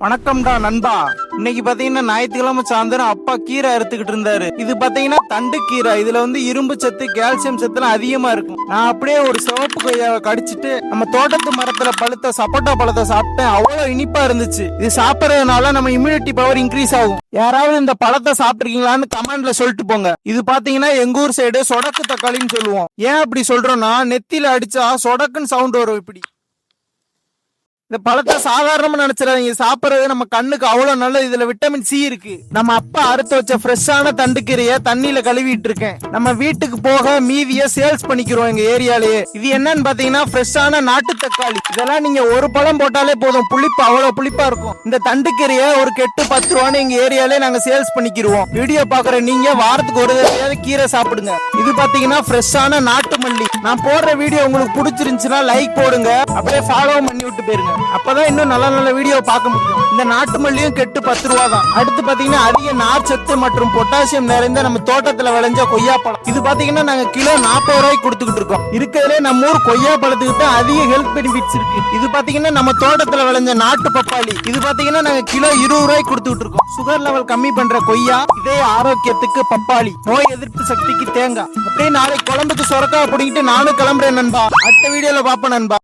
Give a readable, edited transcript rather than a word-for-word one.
வணக்கம்டா நண்பா. இன்னைக்கு பாத்தீங்கன்னா ஞாயிற்றுக்கிழமை சாயந்தரம் அப்பா கீரை அறுத்துக்கிட்டு இருந்தாரு. இது பாத்தீங்கன்னா தண்டு கீரை. இதுல இரும்பு சத்து, கால்சியம் சத்துலாம் அதிகமா இருக்கும். நான் அப்படியே ஒரு சிவப்பு கொய்யாவை கடிச்சிட்டு நம்ம தோட்டத்து மரத்துல பழுத்த சப்போட்டா பழத்தை சாப்பிட்டேன். அவ்வளவு இனிப்பா இருந்துச்சு. இது சாப்பிடறதுனால நம்ம இம்யூனிட்டி பவர் இன்க்ரீஸ் ஆகும். யாராவது இந்த பழத்தை சாப்பிட்டுருக்கீங்களான்னு கமெண்ட்ல சொல்லிட்டு போங்க. இது பாத்தீங்கன்னா எங்க ஊர் சைடு சொடக்கு தக்காளின்னு சொல்லுவோம். ஏன் அப்படி சொல்றோம்னா நெத்தியில அடிச்சா சொடக்குன்னு சவுண்ட் வரும். இப்படி இந்த பழத்தை சாதாரணமா நினைச்சிடாதீங்க. சாப்பிடுறது நம்ம கண்ணுக்கு அவ்வளவு நல்லது. இதுல விட்டமின் சி இருக்கு. நம்ம அப்பா அறுத்து வச்ச ஃப்ரெஷ்ஷான தண்டுக்கீரைய தண்ணியில கழுவிட்டு இருக்கேன். நம்ம வீட்டுக்கு போக மீதிய சேல்ஸ் பண்ணிக்கிறோம் எங்க ஏரியாலேயே. இது என்னன்னு பாத்தீங்கன்னா ஃப்ரெஷ்ஷான நாட்டு தக்காளி. இதெல்லாம் நீங்க ஒரு பழம் போட்டாலே போதும், புளிப்பு அவ்வளவு புளிப்பா இருக்கும். இந்த தண்டுக்கீரைய ஒரு கெட்டு 10 ரூபான்னு எங்க ஏரியாலே நாங்க சேல்ஸ் பண்ணிக்கிறோம். வீடியோ பாக்குற நீங்க வாரத்துக்கு ஒரு தடவையாவது கீரை சாப்பிடுங்க. இது பாத்தீங்கன்னா ஃப்ரெஷ்ஷான நாட்டு மல்லி. நான் போடுற வீடியோ உங்களுக்கு பிடிச்சிருந்துச்சுன்னா லைக் போடுங்க, அப்படியே ஃபாலோ பண்ணி விட்டு போயிருங்க. அப்பதான் இன்னும் நல்ல நல்ல வீடியோ பார்க்க முடியும். இந்த நாட்டு மல்லியும் கெட்டு 10 ரூபா தான். அடுத்து பாத்தீங்கன்னா அதிக நார் சத்து மற்றும் பொட்டாசியம் நிறைந்த நம்ம தோட்டத்துல விளைஞ்ச கொய்யா பழம். இது பாத்தீங்கன்னா நாங்க கிலோ 40 ரூபாய்க்கு கொடுத்துக்கிட்டு இருக்கோம். இருக்கிறதுலே நம்ம ஊர் கொய்யா பழத்துக்கு தான் அதிக ஹெல்த் பெனிஃபிட்ஸ் இருக்கு. இது பாத்தீங்கன்னா நம்ம தோட்டத்துல விளைஞ்ச நாட்டு பப்பாளி. இது பாத்தீங்கன்னா நாங்க கிலோ 20 ரூபாய்க்கு கொடுத்துக்கிட்டு இருக்கோம். சுகர் லெவல் கம்மி பண்ற கொய்யா, இதே ஆரோக்கியத்துக்கு பப்பாளி, நோய் எதிர்ப்பு சக்திக்கு தேங்காய். அப்படியே நாளைக்கு குழம்புக்கு சொரக்காய் பிடிக்கிட்டு நானும் கிளம்புறேன் நண்பா. அடுத்த வீடியோல பாப்பேன் நண்பா.